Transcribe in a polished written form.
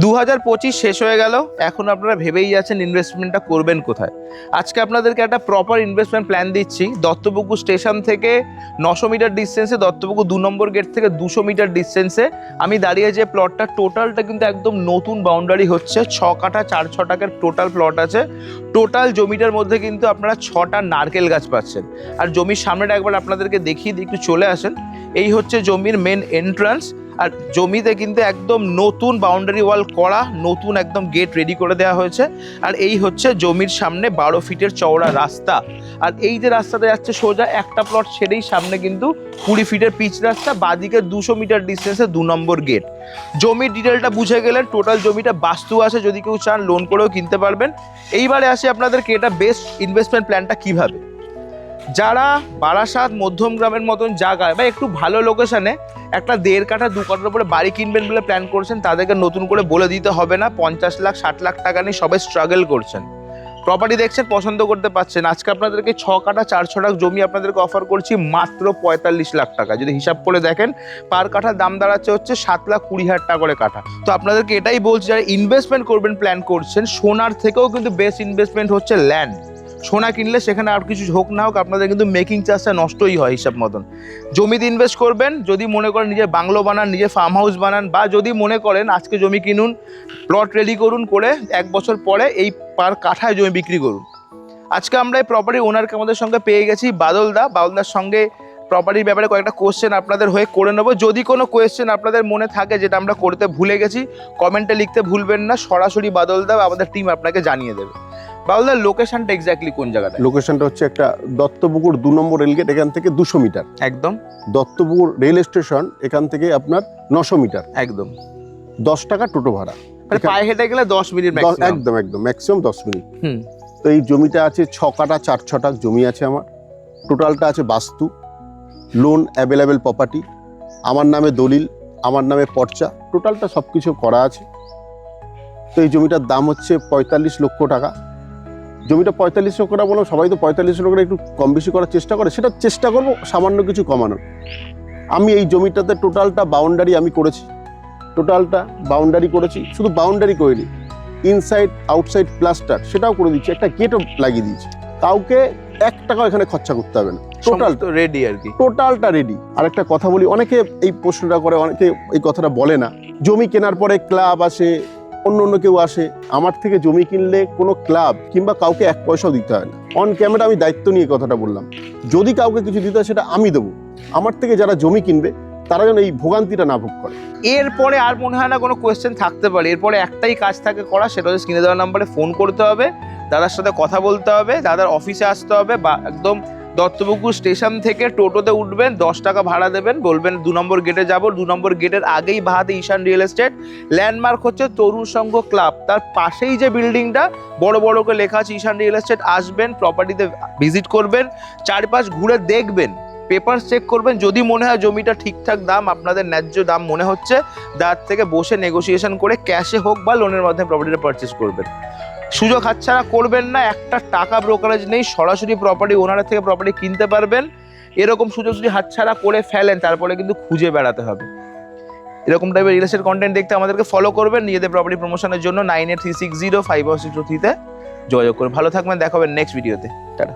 2025 শেষ হয়ে গেল, এখন আপনারা ভেবেই যাচ্ছেন ইনভেস্টমেন্টটা করবেন কোথায়। আজকে আপনাদেরকে একটা প্রপার ইনভেস্টমেন্ট প্ল্যান দিচ্ছি। দত্তপুকুর স্টেশন থেকে 900 মিটার ডিস্টেন্সে, দত্তপুকুর 2 নম্বর গেট থেকে 200 মিটার ডিস্টেন্সে আমি দাঁড়িয়ে যে প্লটটা, টোটালটা কিন্তু একদম নতুন বাউন্ডারি হচ্ছে। 6 কাঠা 4 ছটাকের টোটাল প্লট আছে। টোটাল জমিটার মধ্যে কিন্তু আপনারা 6টা নারকেল গাছ পাচ্ছেন। আর জমির সামনেটা একবার আপনাদেরকে দেখিয়ে দিই, একটু চলে আসেন। এই হচ্ছে জমির মেন এন্ট্রান্স। আর জমিতে কিন্তু একদম নতুন বাউন্ডারি ওয়াল করা, নতুন একদম গেট রেডি করে দেওয়া হয়েছে। আর এই হচ্ছে জমির সামনে 12 ফিটের চওড়া রাস্তা। আর এই যে রাস্তাটা যাচ্ছে সোজা, একটা প্লট ছেড়েই সামনে কিন্তু 20 ফিটের পিচ রাস্তা, বাদিকে 200 মিটার ডিস্টেন্সে 2 নম্বর গেট। জমির ডিটেলটা বুঝে গেলেন। টোটাল জমিটা বাস্তু আছে, যদি কেউ চান লোন করেও কিনতে পারবেন। এইবারে আসি আপনাদেরকে এটা বেস্ট ইনভেস্টমেন্ট প্ল্যানটা কিভাবে। যারা বারাসাত মধ্যমগ্রামের মতন জায়গায় বা একটু ভালো লোকেশনে একটা 1.5 কাঠা 2 কাঠার উপরে বাড়ি কিনবেন বলে প্ল্যান করছেন, তাদেরকে নতুন করে বলে দিতে হবে না। 50 লাখ 60 লাখ টাকা নিয়ে সবাই স্ট্রাগল করছেন, প্রপার্টি দেখছেন, পছন্দ করতে পারছেন। আজকে আপনাদেরকে 6 কাঠা 4 ছটাক জমি আপনাদেরকে অফার করছি মাত্র 45 লাখ টাকা। যদি হিসাব করে দেখেন, পার কাঠার দাম দাঁড়াচ্ছে হচ্ছে 7,20,000 টাকা করে কাঠা। তো আপনাদেরকে এটাই বলছি, যারা ইনভেস্টমেন্ট করবেন প্ল্যান করছেন, সোনার থেকেও কিন্তু বেস্ট ইনভেস্টমেন্ট হচ্ছে ল্যান্ড। সোনা কিনলে সেখানে আর কিছু হোক না হোক আপনাদের কিন্তু মেকিং চার্জটা নষ্টই হয় হিসাব মতন। জমিতে ইনভেস্ট করবেন, যদি মনে করেন নিজের বাংলো বানান, নিজের ফার্ম হাউস বানান, বা যদি মনে করেন আজকে জমি কিনুন, প্লট রেডি করুন, করে 1 বছর পরে এই পার কাঠায় জমি বিক্রি করুন। আজকে আমরা এই প্রপার্টি ওনারকে আমাদের সঙ্গে পেয়ে গেছি, বাদলদার সঙ্গে প্রপার্টির ব্যাপারে কয়েকটা কোয়েশ্চেন আপনাদের হয়ে করে নেবো। যদি কোনো কোয়েশ্চেন আপনাদের মনে থাকে যেটা আমরা করতে ভুলে গেছি, কমেন্টে লিখতে ভুলবেন না। সরাসরি বাদলদা আমাদের টিম আপনাকে জানিয়ে দেবে। বাদলদার লোকেশনটা এক্স্যাক্টলি কোন জায়গাটা? লোকেশনটা হচ্ছে একটা দত্তপুকুর 2 নম্বর রেলগেট, এখান থেকে 200 মিটার। একদম দত্তপুকুর রেল স্টেশন এখান থেকে আপনার 900 মিটার। একদম 10 টাকা টোটো ভাড়া। মানে পায়ে হেঁটে গেলে 10 মিনিট ম্যাক্সিমাম। একদম ম্যাক্সিমাম 10 মিনিট। হুম। তো এই জমিটা আছে 6 কাঠা 4 ছটাক জমি আছে আমার। টোটালটা আছে বাস্তু, লোন অ্যাভেলেবেল প্রপার্টি, আমার নামে দলিল, আমার নামে পর্চা, টোটালটা সব কিছু করা আছে। তো এই জমিটার দাম হচ্ছে 45 লক্ষ টাকা। জমিটা 45 লক্ষ টাকা বললাম, সবাই তো 45 লক্ষ টাকা একটু কম বেশি করার চেষ্টা করে, সেটা চেষ্টা করবো সামান্য কিছু কমানোর। আমি এই জমিটাতে টোটালটা বাউন্ডারি আমি করেছি, শুধু বাউন্ডারি করিনি, ইনসাইড আউটসাইড প্লাস্টার সেটাও করে দিচ্ছি, একটা গেটও লাগিয়ে দিয়েছি। কাউকে 1 টাকাও এখানে খরচা করতে হবে না, টোটাল রেডি আর কি, টোটালটা রেডি। আর একটা কথা বলি, অনেকে এই প্রশ্নটা করে, অনেকে এই কথাটা বলে না। জমি কেনার পরে ক্লাব আসে, অন্য কেউ আসে। আমার থেকে জমি কিনলে কোনো ক্লাব কিংবা কাউকে 1 পয়সাও দিতে হয় না। অন ক্যামেরা আমি দায়িত্ব নিয়ে কথাটা বললাম। যদি কাউকে কিছু দিতে হয় সেটা আমি দেবো। আমার থেকে যারা জমি কিনবে তারা যেন এই ভোগান্তিটা না ভোগ করে। এরপরে আর মনে হয় না কোনো কোয়েশ্চেন থাকতে পারে। এরপরে একটাই কাজ থাকে করা, সেটা হচ্ছে স্ক্রিনে দেওয়া নাম্বারে ফোন করতে হবে, দাদার সাথে কথা বলতে হবে, দাদার অফিসে আসতে হবে, বা একদম দত্তপুকুর স্টেশন থেকে টোটোতে উঠবেন, 10 টাকা ভাড়া দেবেন, বলবেন 2 নম্বর গেটে যাব। 2 নম্বর গেটের আগেই বাহাতে ঈশান রিয়েল এস্টেট, ল্যান্ডমার্ক হচ্ছে তরুণ সংঘ ক্লাব, তার পাশেই যে বিল্ডিংটা বড় বড় করে লেখা আছে ঈশান রিয়েল এস্টেট। আসবেন, প্রপার্টিতে ভিজিট করবেন, চারপাশ ঘুরে দেখবেন, পেপার চেক করবেন। যদি মনে হয় জমিটা ঠিকঠাক দাম, আপনাদের ন্যায্য দাম মনে হচ্ছে, তার থেকে বসে নেগোসিয়েশন করে ক্যাশে হোক বা লোনের মাধ্যমে প্রপার্টিটা পারচেস করবেন। সুযোগ হাতছাড়া করবেন না। একটা টাকা ব্রোকারেজ নেই, সরাসরি প্রপার্টি ওনারের থেকে প্রপার্টি কিনতে পারবেন। এরকম সুযোগ যদি হাতছাড়া করে ফেলেন, তারপরে কিন্তু খুঁজে বেড়াতে হবে। এরকম টাইপের রিয়েল এস্টেট কন্টেন্ট দেখতে আমাদেরকে ফলো করবেন। নিজেদের প্রপার্টি প্রমোশনের জন্য 9836050623 যোগাযোগ করে। ভালো থাকবেন, দেখা হবে নেক্সট ভিডিওতে। টাটা।